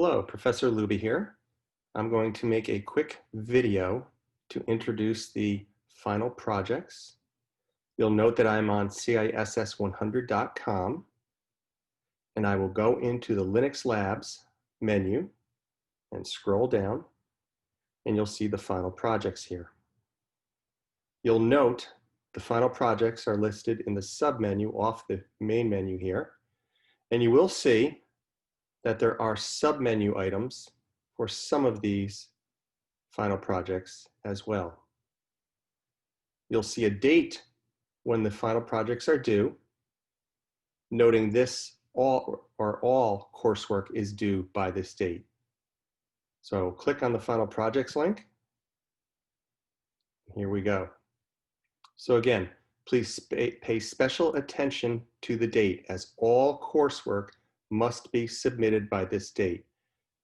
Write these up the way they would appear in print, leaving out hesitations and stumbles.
Hello, Professor Luby here. I'm going to make a quick video to introduce the final projects. You'll note that I'm on CISS100.com, and I will go into the Linux Labs menu and scroll down, and you'll see the final projects here. You'll note the final projects are listed in the submenu off the main menu here, and you will see that there are submenu items for some of these final projects as well. You'll see a date when the final projects are due, noting this all coursework is due by this date. So click on the final projects link. Here we go. So again, please pay special attention to the date, as all coursework must be submitted by this date.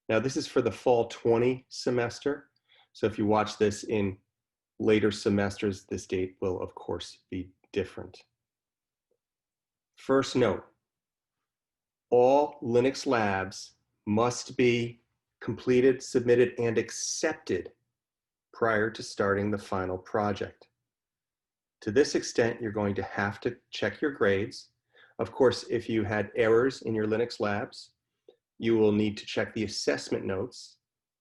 Now this is for the fall 20 semester. So if you watch this in later semesters, this date will of course be different. First note, all Linux labs must be completed, submitted, and accepted prior to starting the final project. To this extent, you're going to have to check your grades. Of course, if you had errors in your Linux labs, you will need to check the assessment notes.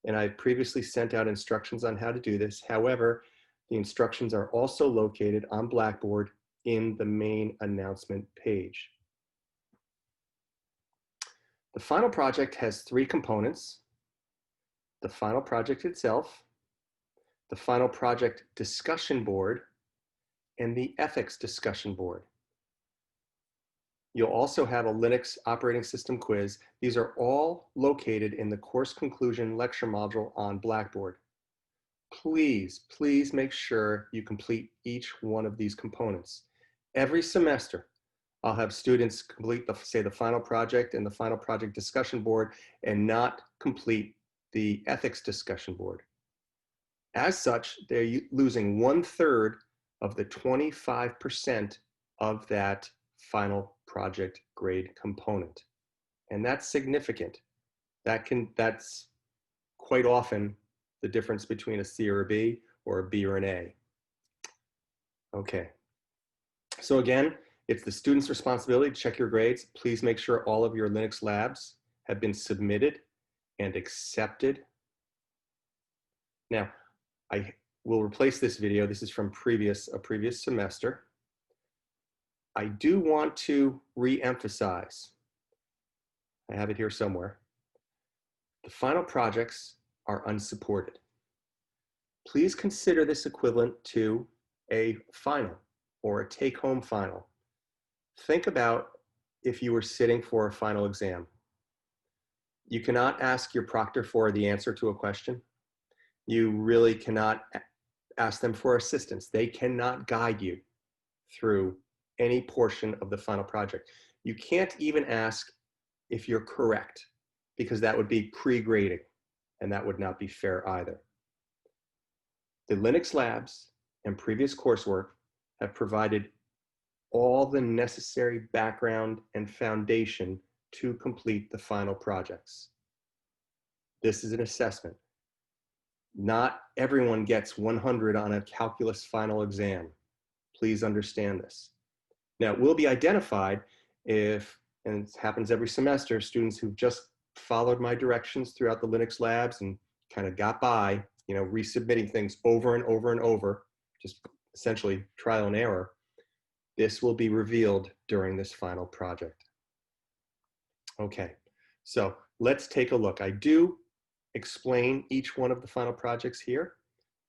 And I've previously sent out instructions on how to do this. However, the instructions are also located on Blackboard in the main announcement page. The final project has three components: the final project itself, the final project discussion board, and the ethics discussion board. You'll also have a Linux operating system quiz. These are all located in the course conclusion lecture module on Blackboard. Please make sure you complete each one of these components. Every semester, I'll have students complete the final project and the final project discussion board and not complete the ethics discussion board. As such, they're losing 1/3 of the 25% of that final project grade component. And that's significant. That's quite often the difference between a C or a B, or a B or an A. Okay. So again, it's the student's responsibility to check your grades. Please make sure all of your Linux labs have been submitted and accepted. Now, I will replace this video. This is from a previous semester. I do want to re-emphasize, I have it here somewhere, the final projects are unsupported. Please consider this equivalent to a final or a take-home final. Think about if you were sitting for a final exam. You cannot ask your proctor for the answer to a question. You really cannot ask them for assistance. They cannot guide you through any portion of the final project. You can't even ask if you're correct, because that would be pre-grading, and that would not be fair either. The Linux labs and previous coursework have provided all the necessary background and foundation to complete the final projects. This is an assessment. Not everyone gets 100 on a calculus final exam. Please understand this. Now, it will be identified if, and it happens every semester, students who've just followed my directions throughout the Linux labs and kind of got by, resubmitting things over and over and over, just essentially trial and error. This will be revealed during this final project. Okay, so let's take a look. I do explain each one of the final projects here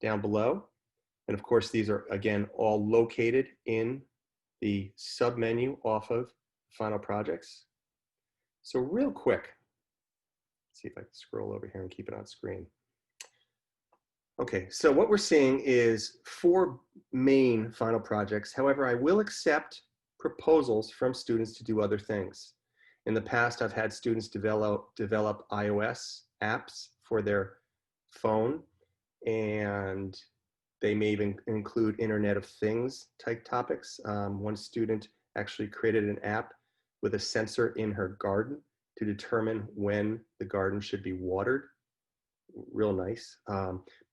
down below. And of course, these are, again, all located in the submenu off of final projects. So real quick, let's see if I can scroll over here and keep it on screen. Okay, so what we're seeing is 4 main final projects. However, I will accept proposals from students to do other things. In the past, I've had students develop iOS apps for their phone, and they may even include Internet of Things type topics. One student actually created an app with a sensor in her garden to determine when the garden should be watered. Real nice.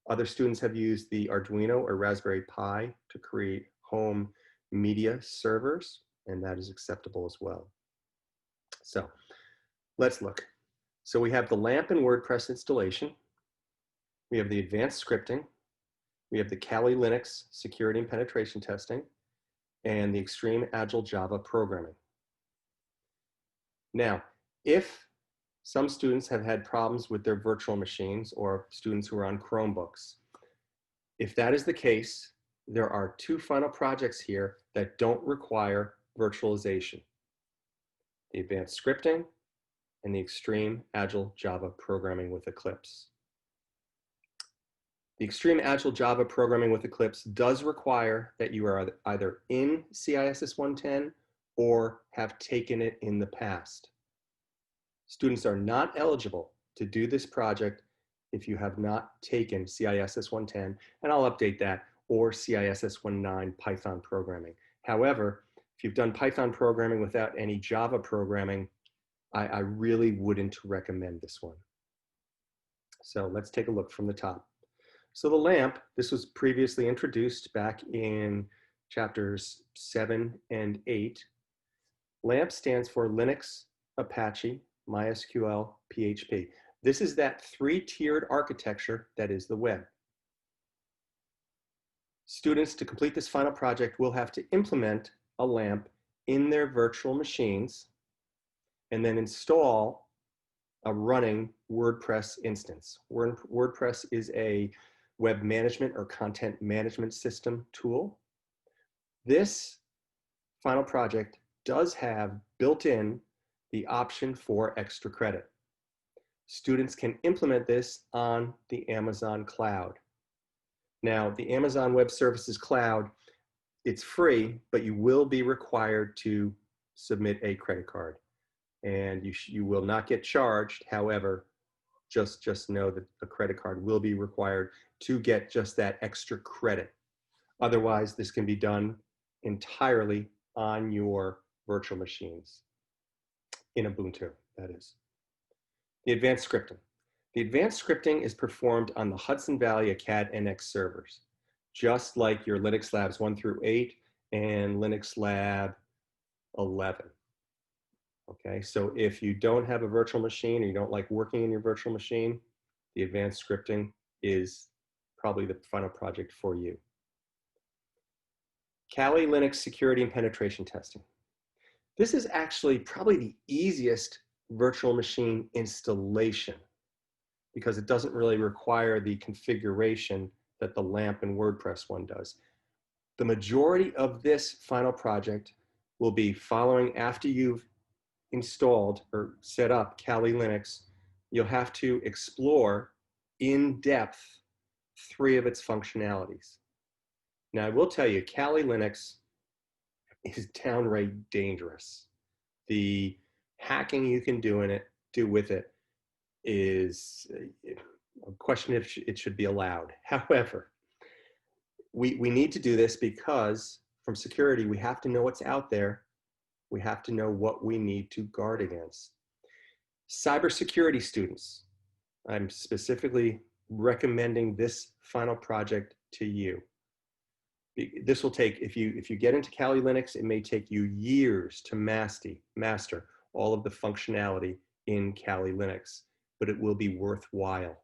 Other students have used the Arduino or Raspberry Pi to create home media servers, and that is acceptable as well. So let's look. So we have the LAMP and WordPress installation. We have the advanced scripting. We have the Kali Linux security and penetration testing, and the extreme agile Java programming. Now, if some students have had problems with their virtual machines, or students who are on Chromebooks, if that is the case, there are two final projects here that don't require virtualization: the advanced scripting and the extreme agile Java programming with Eclipse. The extreme agile Java programming with Eclipse does require that you are either in CISS 110 or have taken it in the past. Students are not eligible to do this project if you have not taken CISS 110, and I'll update that, or CISS 19 Python programming. However, if you've done Python programming without any Java programming, I really wouldn't recommend this one. So let's take a look from the top. So the LAMP, this was previously introduced back in chapters 7 and 8. LAMP stands for Linux, Apache, MySQL, PHP. This is that three-tiered architecture that is the web. Students, to complete this final project, will have to implement a LAMP in their virtual machines and then install a running WordPress instance. WordPress is a web management or content management system tool. This final project does have built in the option for extra credit. Students can implement this on the Amazon cloud. Now, the Amazon Web Services cloud, it's free, but you will be required to submit a credit card, and you will not get charged. However, just know that a credit card will be required to get just that extra credit. Otherwise, this can be done entirely on your virtual machines, in Ubuntu, that is. The advanced scripting. The advanced scripting is performed on the Hudson Valley Acad NX servers, just like your Linux Labs 1 through 8 and Linux Lab 11. Okay, so if you don't have a virtual machine or you don't like working in your virtual machine, the advanced scripting is probably the final project for you. Kali Linux security and penetration testing. This is actually probably the easiest virtual machine installation because it doesn't really require the configuration that the LAMP and WordPress one does. The majority of this final project will be following after you've installed or set up Kali Linux. You'll have to explore in depth 3 of its functionalities. Now, I will tell you, Kali Linux is downright dangerous. The hacking you can do with it is a question if it should be allowed. However, we need to do this because from security, we have to know what's out there. We have to know what we need to guard against. Cybersecurity students, I'm specifically recommending this final project to you. This will take, if you get into Kali Linux, it may take you years to master all of the functionality in Kali Linux, but it will be worthwhile.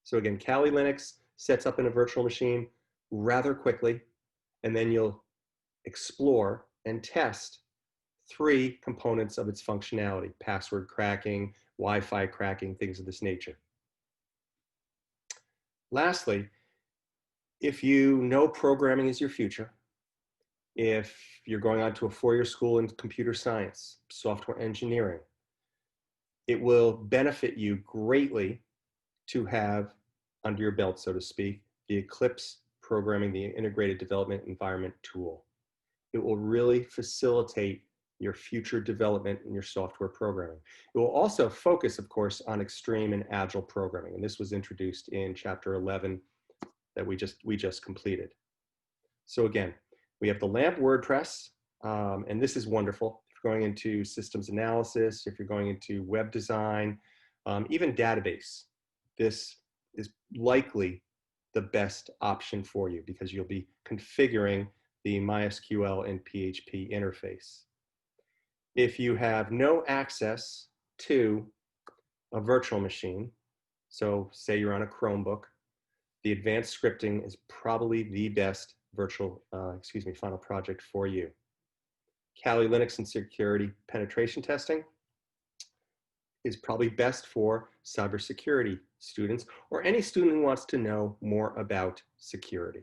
So again, Kali Linux sets up in a virtual machine rather quickly, and then you'll explore and test 3 components of its functionality: password cracking, Wi-Fi cracking, things of this nature. Lastly, if you know programming is your future, if you're going on to a 4-year school in computer science, software engineering, it will benefit you greatly to have under your belt, so to speak, the Eclipse programming, the integrated development environment tool. It will really facilitate your future development in your software programming. It will also focus, of course, on extreme and agile programming. And this was introduced in chapter 11 that we just completed. So again, we have the LAMP WordPress, and this is wonderful. you're going into systems analysis, if you're going into web design, even database, this is likely the best option for you because you'll be configuring the MySQL and PHP interface. If you have no access to a virtual machine, so say you're on a Chromebook, the advanced scripting is probably the best final project for you. Kali Linux and security penetration testing is probably best for cybersecurity students or any student who wants to know more about security.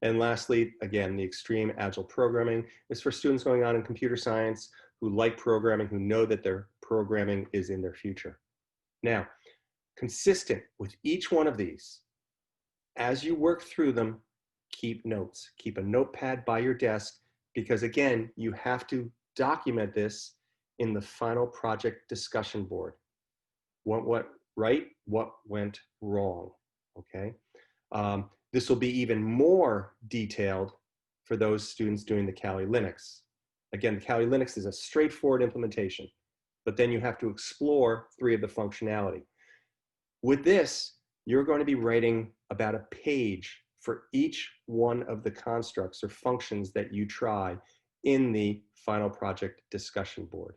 And lastly, again, the extreme agile programming is for students going on in computer science who like programming, who know that their programming is in their future. Now, consistent with each one of these, as you work through them, keep notes. Keep a notepad by your desk because, again, you have to document this in the final project discussion board. What went right, what went wrong, okay? This will be even more detailed for those students doing the Kali Linux. Again, the Kali Linux is a straightforward implementation, but then you have to explore 3 of the functionality. With this, you're going to be writing about a page for each one of the constructs or functions that you try in the final project discussion board.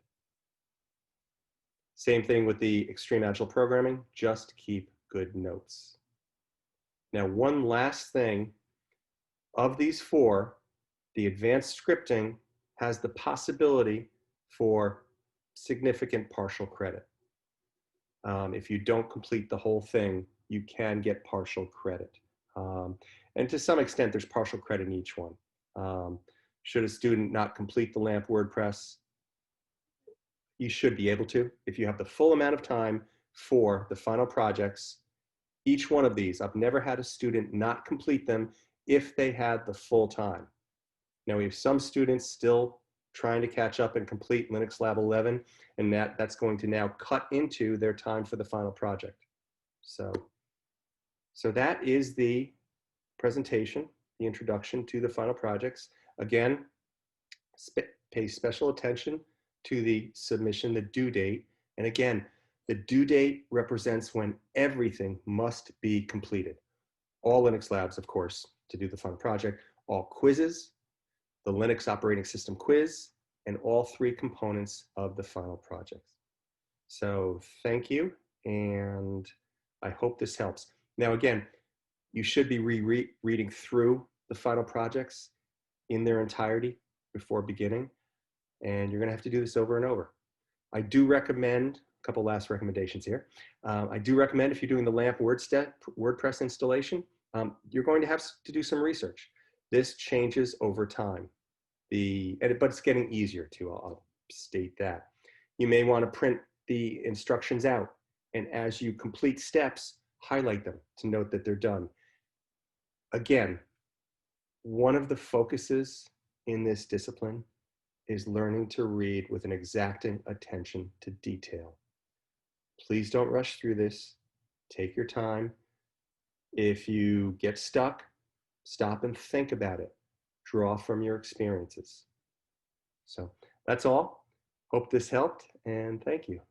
Same thing with the extreme agile programming, just keep good notes. Now, one last thing, of these 4, the advanced scripting has the possibility for significant partial credit. If you don't complete the whole thing, you can get partial credit. And to some extent, there's partial credit in each one. Should a student not complete the LAMP WordPress, you should be able to. If you have the full amount of time for the final projects, each one of these, I've never had a student not complete them if they had the full time. Now we have some students still trying to catch up and complete Linux Lab 11, and that's going to now cut into their time for the final project. So that is the presentation, the introduction to the final projects. Again, pay special attention to the submission, the due date. And again, the due date represents when everything must be completed. All Linux Labs, of course, to do the final project, all quizzes, the Linux operating system quiz, and all 3 components of the final project. So thank you, and I hope this helps. Now again, you should be reading through the final projects in their entirety before beginning, and you're gonna have to do this over and over. I do recommend, a couple last recommendations here. I do recommend if you're doing the LAMP WordPress installation, you're going to have to do some research. This changes over time. But it's getting easier too, I'll state that. You may want to print the instructions out, and as you complete steps, highlight them to note that they're done. Again, one of the focuses in this discipline is learning to read with an exacting attention to detail. Please don't rush through this. Take your time. If you get stuck, stop and think about it. Draw from your experiences. So that's all. Hope this helped, and thank you.